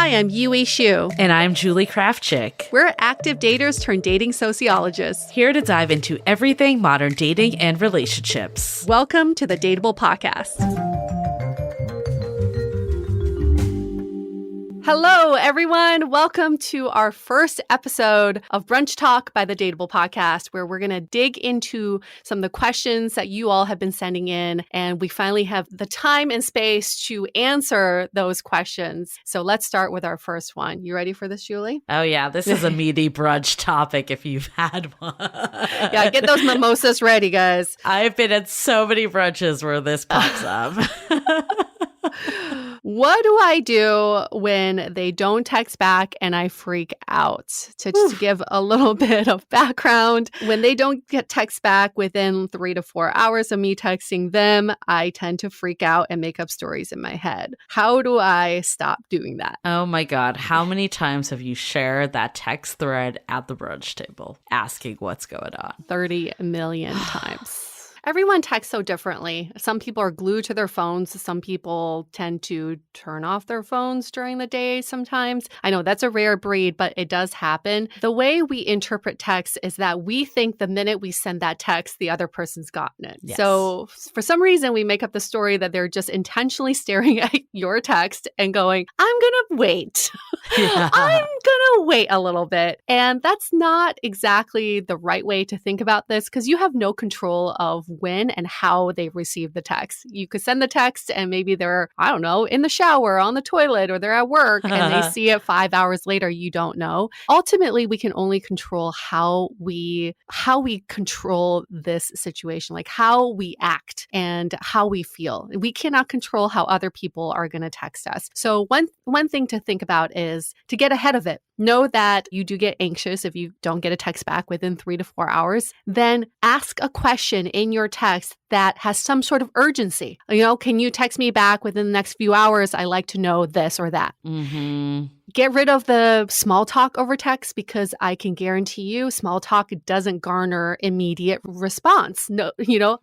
Hi, I'm Yui Xu. And I'm Julie Kraftchick. We're active daters turned dating sociologists. Here to dive into everything modern dating and relationships. Welcome to the Dateable podcast. Hello, everyone. Welcome to our first episode of Brunch Talk by the Dateable podcast, where we're going to dig into some of the questions that you all have been sending in. And we finally have the time and space to answer those questions. So let's start with our first one. You ready for this, Julie? Oh, yeah. This is a meaty brunch topic if you've had one. Yeah, get those mimosas ready, guys. I've been at so many brunches where this pops up. What do I do when they don't text back and I freak out? To give a little bit of background, when they don't get text back within 3 to 4 hours of me texting them, I tend to freak out and make up stories in my head. How do I stop doing that? Oh my God. How many times have you shared that text thread at the brunch table asking what's going on? 30 million times. Everyone texts so differently. Some people are glued to their phones. Some people tend to turn off their phones during the day sometimes. I know that's a rare breed, but it does happen. The way we interpret text is that we think the minute we send that text, the other person's gotten it. Yes. So for some reason, we make up the story that they're just intentionally staring at your text and going, I'm going to wait. Yeah. I'm going to wait a little bit. And that's not exactly the right way to think about this because you have no control of when and how they receive the text. You could send the text and maybe they're, I don't know, in the shower, on the toilet, or they're at work and they see it 5 hours later. You don't know. Ultimately, we can only control how we control this situation, like how we act and how we feel. We cannot control how other people are going to text us. So one thing to think about is to get ahead of it. Know that you do get anxious if you don't get a text back within 3 to 4 hours. Then ask a question in your text that has some sort of urgency. You know, can you text me back within the next few hours? I like to know this or that. Mm-hmm. Get rid of the small talk over text because I can guarantee you small talk doesn't garner immediate response. No,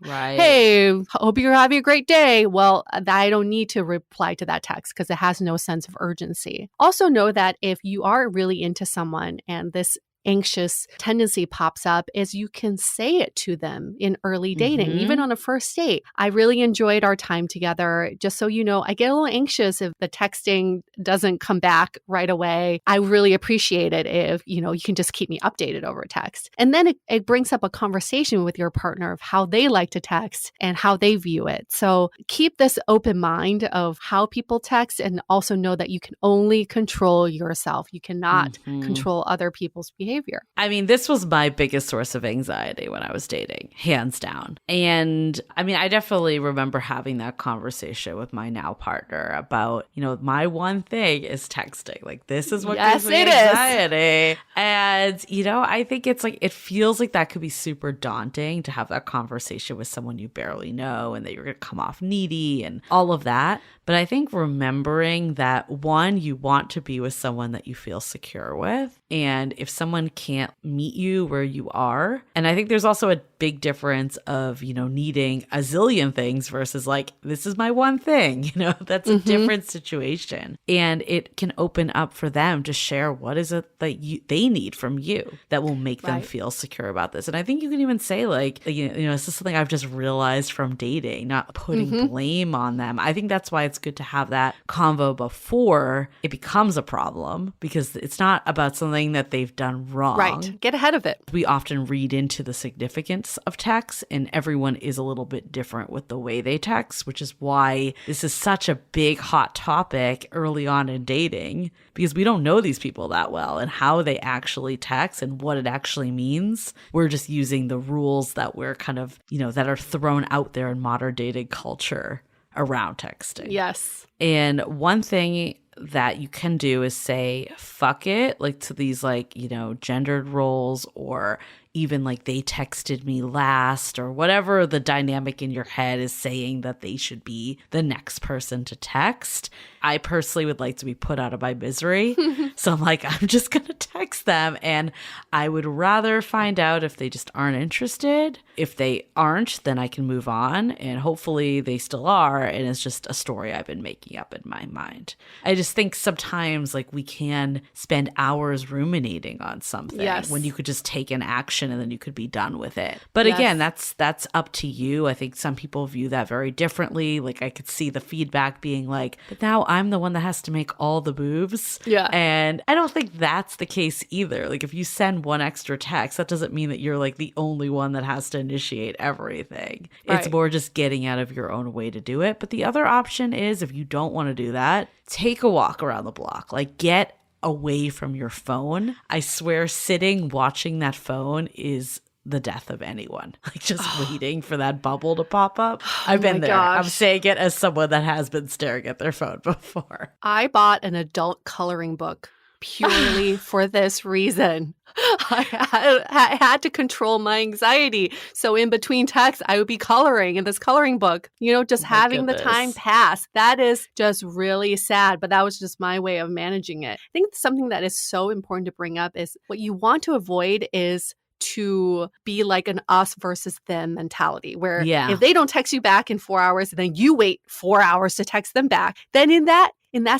Right. Hey, hope you're having a great day. Well, I don't need to reply to that text because it has no sense of urgency. Also know that if you are really into someone and this anxious tendency pops up is you can say it to them in early dating, even on a first date. I really enjoyed our time together. Just so you know, I get a little anxious if the texting doesn't come back right away. I really appreciate it if, you can just keep me updated over text. And then it brings up a conversation with your partner of how they like to text and how they view it. So keep this open mind of how people text and also know that you can only control yourself. You cannot control other people's behavior. I mean, this was my biggest source of anxiety when I was dating, hands down. And I mean, I definitely remember having that conversation with my now partner about, my one thing is texting. Like, this is what gives me anxiety. And, I think it's like, it feels like that could be super daunting to have that conversation with someone you barely know and that you're going to come off needy and all of that. But I think remembering that, one, you want to be with someone that you feel secure with. And if someone can't meet you where you are, and I think there's also a big difference of, needing a zillion things versus like, this is my one thing, that's a different situation. And it can open up for them to share what is it that they need from you that will make them feel secure about this. And I think you can even say like, this is something I've just realized from dating, not putting blame on them. I think that's why it's good to have that convo before it becomes a problem because it's not about something that they've done wrong. Right. Get ahead of it. We often read into the significance of text and everyone is a little bit different with the way they text, which is why this is such a big hot topic early on in dating because we don't know these people that well and how they actually text and what it actually means. We're just using the rules that we're kind of, that are thrown out there in modern dating culture around texting. Yes. And one thing that you can do is say, fuck it, like to these like, gendered roles or even like they texted me last or whatever the dynamic in your head is saying that they should be the next person to text. I personally would like to be put out of my misery. So I'm like, I'm just going to text them. And I would rather find out if they just aren't interested. If they aren't, then I can move on. And hopefully they still are. And it's just a story I've been making up in my mind. I just think sometimes like we can spend hours ruminating on something when you could just take an action and then you could be done with it. But again, that's up to you. I think some people view that very differently. Like I could see the feedback being like, but now I'm the one that has to make all the moves. Yeah. And I don't think that's the case either. Like if you send one extra text, that doesn't mean that you're like the only one that has to initiate everything. Right. It's more just getting out of your own way to do it. But the other option is if you don't want to do that, take a walk around the block. Like get away from your phone. I swear sitting watching that phone is the death of anyone. Like just waiting for that bubble to pop up. I've been there. Gosh. I'm saying it as someone that has been staring at their phone before. I bought an adult coloring book purely for this reason. I had to control my anxiety. So in between texts, I would be coloring in this coloring book, just having the time pass. That is just really sad. But that was just my way of managing it. I think something that is so important to bring up is what you want to avoid is to be like an us versus them mentality where if they don't text you back in 4 hours, then you wait 4 hours to text them back. Then in that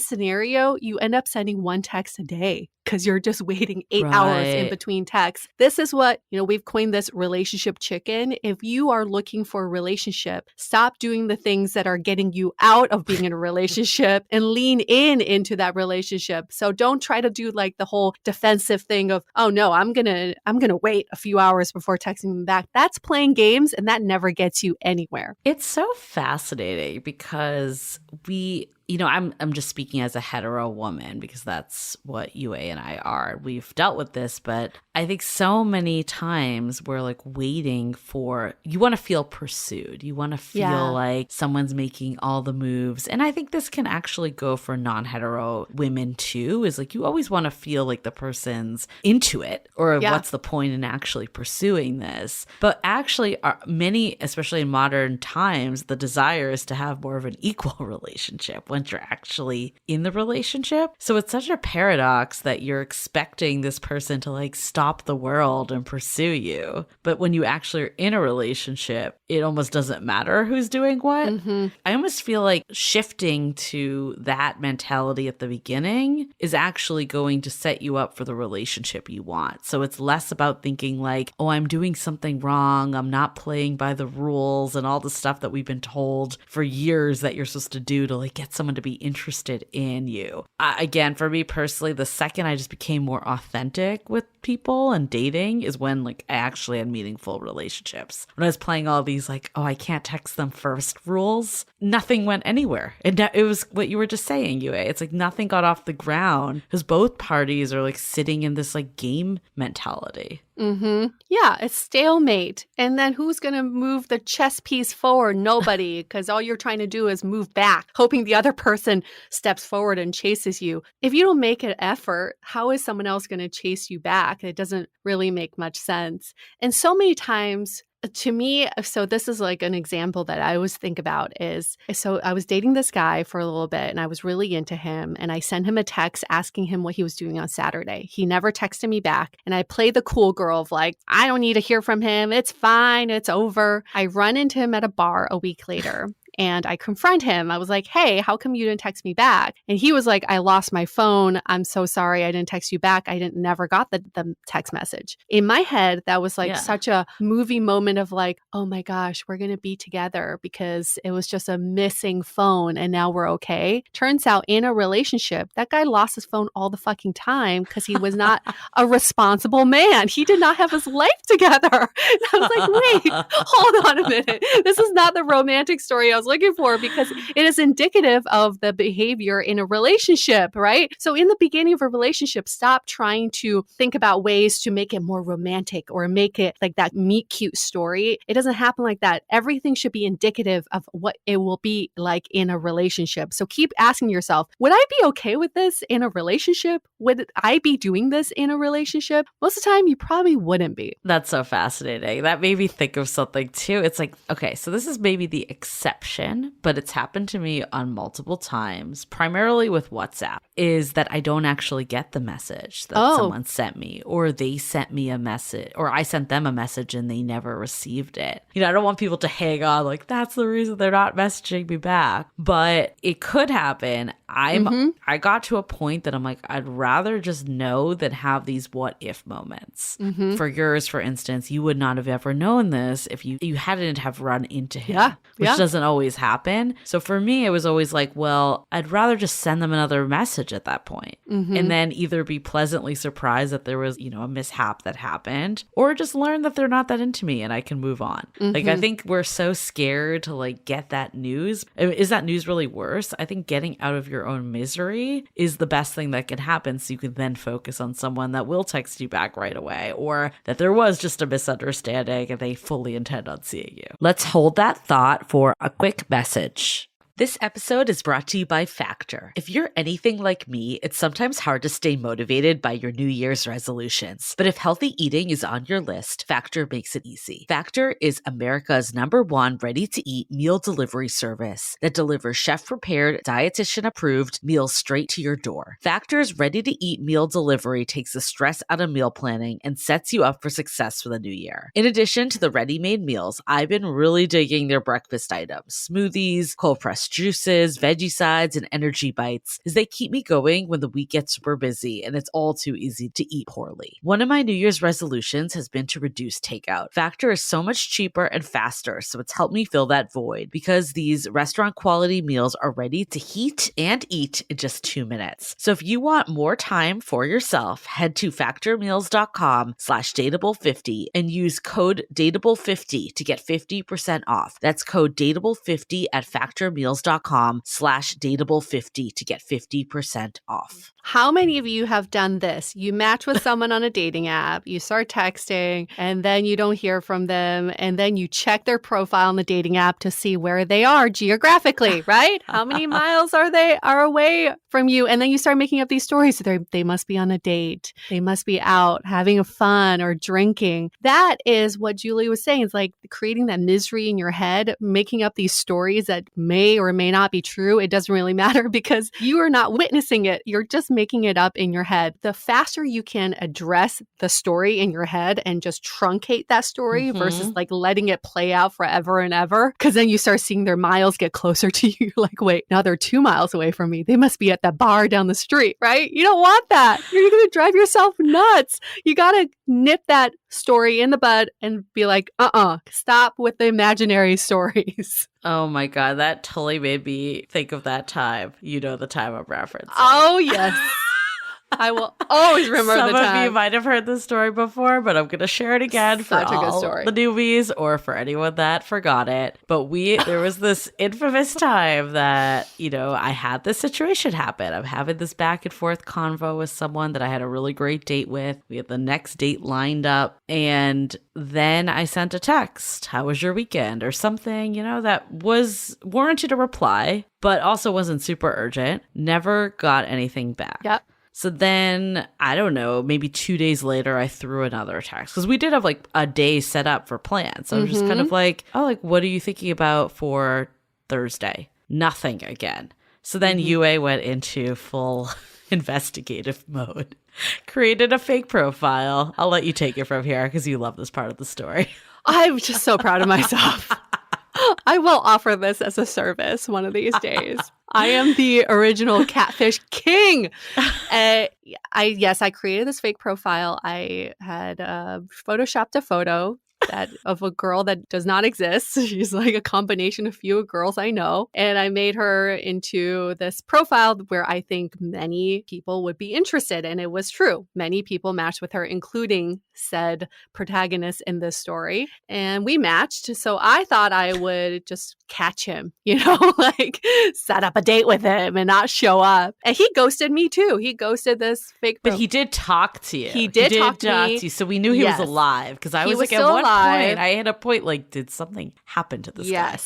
scenario, you end up sending one text a day because you're just waiting 8 hours in between texts. This is what, we've coined this relationship chicken. If you are looking for a relationship, stop doing the things that are getting you out of being in a relationship and lean into that relationship. So don't try to do like the whole defensive thing of, oh no, I'm going to wait a few hours before texting them back. That's playing games and that never gets you anywhere. It's so fascinating because I'm just speaking as a hetero woman because that's what Yue and I are. We've dealt with this, but I think so many times we're like waiting for, you want to feel pursued. You want to feel like someone's making all the moves. And I think this can actually go for non-hetero women too, is like you always want to feel like the person's into it or what's the point in actually pursuing this. But actually many, especially in modern times, the desire is to have more of an equal relationship once you're actually in the relationship. So it's such a paradox that you're expecting this person to like stop the world and pursue you. But when you actually are in a relationship, it almost doesn't matter who's doing what. Mm-hmm. I almost feel like shifting to that mentality at the beginning is actually going to set you up for the relationship you want. So it's less about thinking like, oh, I'm doing something wrong. I'm not playing by the rules and all the stuff that we've been told for years that you're supposed to do to like get someone to be interested in you. Again, for me personally, the second I just became more authentic with people and dating is when like I actually had meaningful relationships. When I was playing all these like, oh, I can't text them first rules, nothing went anywhere. And it was what you were just saying, Yue. It's like nothing got off the ground because both parties are like sitting in this like game mentality. Mm-hmm. Yeah, it's stalemate. And then who's going to move the chess piece forward? Nobody, because all you're trying to do is move back, hoping the other person steps forward and chases you. If you don't make an effort, how is someone else going to chase you back? It doesn't really make much sense. And so many times, to me, so this is like an example that I always think about is, so I was dating this guy for a little bit and I was really into him and I sent him a text asking him what he was doing on Saturday. He never texted me back and I played the cool girl of like, I don't need to hear from him. It's fine. It's over. I run into him at a bar a week later. And I confront him. I was like, hey, how come you didn't text me back? And he was like, I lost my phone. I'm so sorry. I didn't text you back. I never got the text message. In my head, that was like such a movie moment of like, oh my gosh, we're going to be together because it was just a missing phone and now we're okay. Turns out in a relationship, that guy lost his phone all the fucking time because he was not a responsible man. He did not have his life together. And I was like, wait, hold on a minute. This is not the romantic story I was was looking for, because it is indicative of the behavior in a relationship, right? So in the beginning of a relationship, stop trying to think about ways to make it more romantic or make it like that meet cute story. It doesn't happen like that. Everything should be indicative of what it will be like in a relationship. So keep asking yourself, would I be okay with this in a relationship? Would I be doing this in a relationship? Most of the time, you probably wouldn't be. That's so fascinating. That made me think of something too. It's like, okay, so this is maybe the exception, but it's happened to me on multiple times, primarily with WhatsApp, is that I don't actually get the message that someone sent me, or they sent me a message, or I sent them a message and they never received it. You know, I don't want people to hang on like, that's the reason they're not messaging me back, but it could happen. I got to a point that I'm like, I'd rather just know than have these what if moments. For yours, for instance, you would not have ever known this if you hadn't have run into him, which doesn't always happen. So for me, it was always like, well, I'd rather just send them another message at that point, and then either be pleasantly surprised that there was, you know, a mishap that happened, or just learn that they're not that into me and I can move on. Like, I think we're so scared to like get that news. Is that news really worse? I think getting out of your own misery is the best thing that can happen, so you can then focus on someone that will text you back right away, or that there was just a misunderstanding and they fully intend on seeing you. Let's hold that thought for a quick message. This episode is brought to you by Factor. If you're anything like me, it's sometimes hard to stay motivated by your New Year's resolutions. But if healthy eating is on your list, Factor makes it easy. Factor is America's #1 ready-to-eat meal delivery service that delivers chef-prepared, dietitian-approved meals straight to your door. Factor's ready-to-eat meal delivery takes the stress out of meal planning and sets you up for success for the new year. In addition to the ready-made meals, I've been really digging their breakfast items, smoothies, cold-pressed juices, veggie sides, and energy bites, as they keep me going when the week gets super busy and it's all too easy to eat poorly. One of my New Year's resolutions has been to reduce takeout. Factor is so much cheaper and faster, so it's helped me fill that void, because these restaurant quality meals are ready to heat and eat in just 2 minutes. So if you want more time for yourself, head to factormeals.com/dateable50 and use code dateable50 to get 50% off. That's code dateable50 at factormeals.com/dateable50 to get 50% off. How many of you have done this? You match with someone on a dating app, you start texting, and then you don't hear from them, and then you check their profile on the dating app to see where they are geographically, right? How many miles are away from you? And then you start making up these stories. They must be on a date. They must be out having fun or drinking. That is what Julie was saying. It's like creating that misery in your head, making up these stories that may or may not be true. It doesn't really matter, because you are not witnessing it. You're just making it up in your head. The faster you can address the story in your head and just truncate that story versus like letting it play out forever and ever, because then you start seeing their miles get closer to you. Like, wait, now they're 2 miles away from me. They must be at that bar down the street, right? You don't want that. You're going to drive yourself nuts. You got to nip that story in the bud and be like, stop with the imaginary stories. Oh my God, that totally made me think of that time. You know the time I'm referencing. Oh, yes. I will always remember the time. Some of you might have heard this story before, but I'm going to share it again for all the newbies or for anyone that forgot it. But there was this infamous time that, you know, I had this situation happen. I'm having this back and forth convo with someone that I had a really great date with. We had the next date lined up, and then I sent a text, "How was your weekend?" or something, you know, that was warranted a reply, but also wasn't super urgent. Never got anything back. Yep. So then, I don't know, maybe 2 days later, I threw another text, because we did have like a day set up for plans. So I was just kind of like, oh, like, what are you thinking about for Thursday? Nothing again. So then UA went into full investigative mode, created a fake profile. I'll let you take it from here, because you love this part of the story. I'm just so proud of myself. I will offer this as a service one of these days. I am the original catfish king. I created this fake profile. I had photoshopped a photo that of a girl that does not exist. She's like a combination of few girls I know. And I made her into this profile where I think many people would be interested. And it was true. Many people matched with her, including said protagonist in this story. And we matched. So I thought I would just catch him, like set up a date with him and not show up. And he ghosted me too. He ghosted this fake. But he did talk to you. He did talk to me. So we knew he was alive, because I was like, at one point, I had a point like, did something happen to this guy?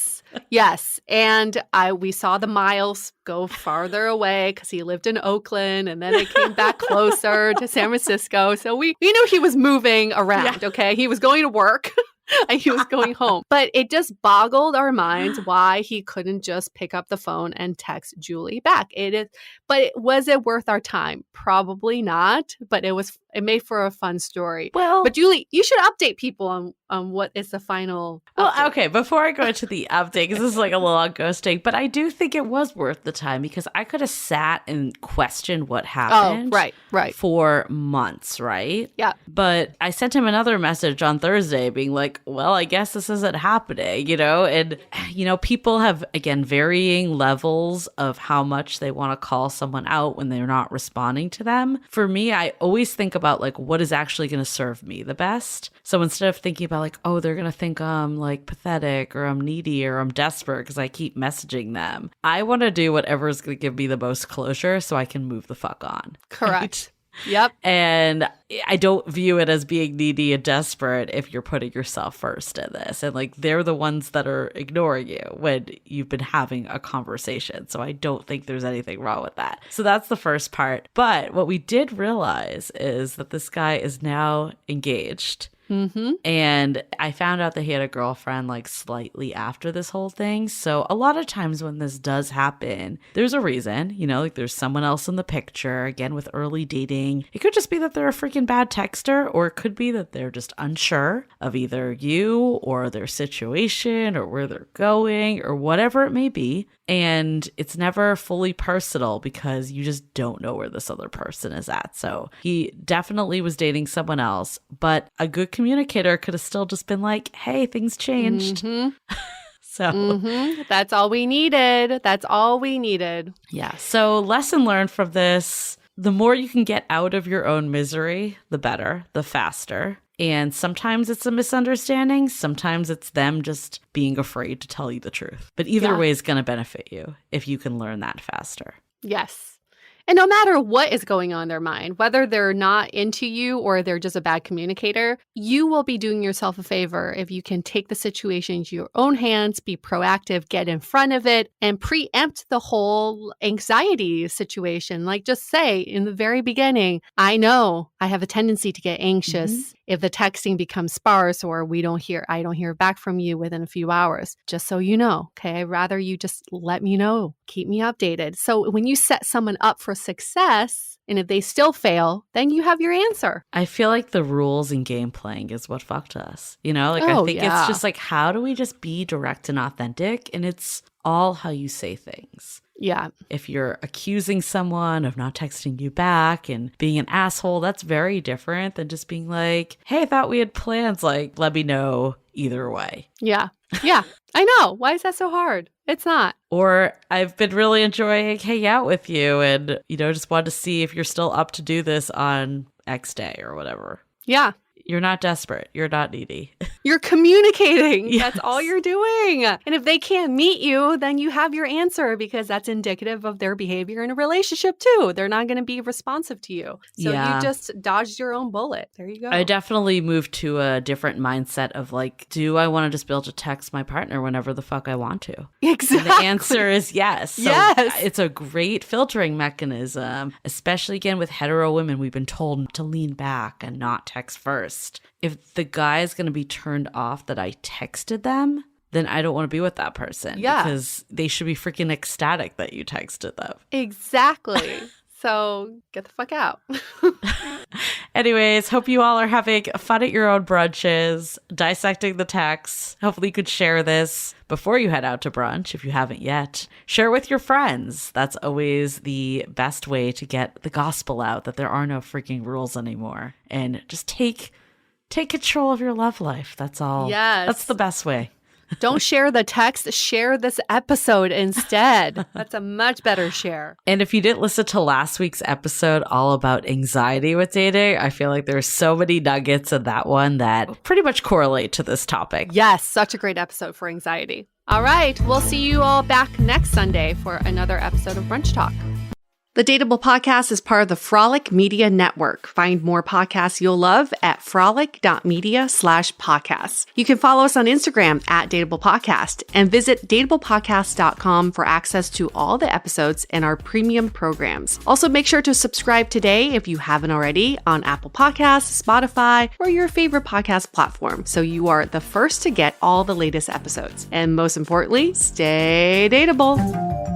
Yes. And we saw the miles go farther away because he lived in Oakland, and then it came back closer to San Francisco. So we knew he was moving around, okay? He was going to work. And he was going home. But it just boggled our minds why he couldn't just pick up the phone and text Julie back. But was it worth our time? Probably not. But it made for a fun story. Well, but Julie, you should update people on what is the final update. Well, okay, before I go into the update, because this is like a little on ghosting, but I do think it was worth the time, because I could have sat and questioned what happened right. for months, right? Yeah. But I sent him another message on Thursday being like, well, I guess this isn't happening, and, people have, again, varying levels of how much they want to call someone out when they're not responding to them. For me, I always think about like what is actually going to serve me the best. So instead of thinking about like, oh, they're going to think I'm like pathetic or I'm needy or I'm desperate because I keep messaging them, I want to do whatever is going to give me the most closure so I can move the fuck on. Correct. Right? Yep. And I don't view it as being needy and desperate if you're putting yourself first in this. And like, they're the ones that are ignoring you when you've been having a conversation. So I don't think there's anything wrong with that. So that's the first part. But what we did realize is that this guy is now engaged. Mm-hmm. And I found out that he had a girlfriend like slightly after this whole thing. So a lot of times when this does happen, there's a reason, like there's someone else in the picture. Again, with early dating, it could just be that they're a freaking bad texter, or it could be that they're just unsure of either you or their situation or where they're going or whatever it may be. And it's never fully personal because you just don't know where this other person is at. So he definitely was dating someone else, but a good communicator could have still just been like, hey, things changed. Mm-hmm. So that's all we needed. That's all we needed. Yeah. So lesson learned from this, the more you can get out of your own misery, the better, the faster. And sometimes it's a misunderstanding. Sometimes it's them just being afraid to tell you the truth. But either way is going to benefit you if you can learn that faster. Yes. And no matter what is going on in their mind, whether they're not into you or they're just a bad communicator, you will be doing yourself a favor if you can take the situation into your own hands, be proactive, get in front of it, and preempt the whole anxiety situation. Like just say in the very beginning, I know I have a tendency to get anxious if the texting becomes sparse or I don't hear back from you within a few hours. Just so you know, okay? I'd rather you just let me know, keep me updated. So when you set someone up for success, and if they still fail, then you have your answer. I feel like the rules in game playing is what fucked us. I think it's just like, how do we just be direct and authentic? And it's all how you say things. Yeah. If you're accusing someone of not texting you back and being an asshole, that's very different than just being like, hey, I thought we had plans. Like, let me know either way. Yeah. Yeah. I know. Why is that so hard? It's not. Or I've been really enjoying hanging out with you and, just wanted to see if you're still up to do this on X day or whatever. Yeah. You're not desperate. You're not needy. You're communicating. Yes. That's all you're doing. And if they can't meet you, then you have your answer because that's indicative of their behavior in a relationship too. They're not going to be responsive to you. So you just dodged your own bullet. There you go. I definitely moved to a different mindset of like, do I want to just be able to text my partner whenever the fuck I want to? Exactly. And the answer is yes. So yes. It's a great filtering mechanism, especially again with hetero women. We've been told to lean back and not text first. If the guy is going to be turned off that I texted them, then I don't want to be with that person. Yeah. Because they should be freaking ecstatic that you texted them. Exactly. So get the fuck out. Anyways, hope you all are having fun at your own brunches, dissecting the texts. Hopefully you could share this before you head out to brunch if you haven't yet. Share with your friends. That's always the best way to get the gospel out that there are no freaking rules anymore. And just take take control of your love life. That's all. Yes. That's the best way. Don't share the text, share this episode instead. That's a much better share. And if you didn't listen to last week's episode all about anxiety with dating, I feel like there's so many nuggets in that one that pretty much correlate to this topic. Yes, such a great episode for anxiety. All right, we'll see you all back next Sunday for another episode of Brunch Talk. The Dateable podcast is part of the Frolic Media Network. Find more podcasts you'll love at frolic.media/podcasts. You can follow us on Instagram at Dateable Podcast and visit dateablepodcast.com for access to all the episodes and our premium programs. Also, make sure to subscribe today if you haven't already on Apple Podcasts, Spotify, or your favorite podcast platform so you are the first to get all the latest episodes. And most importantly, stay dateable.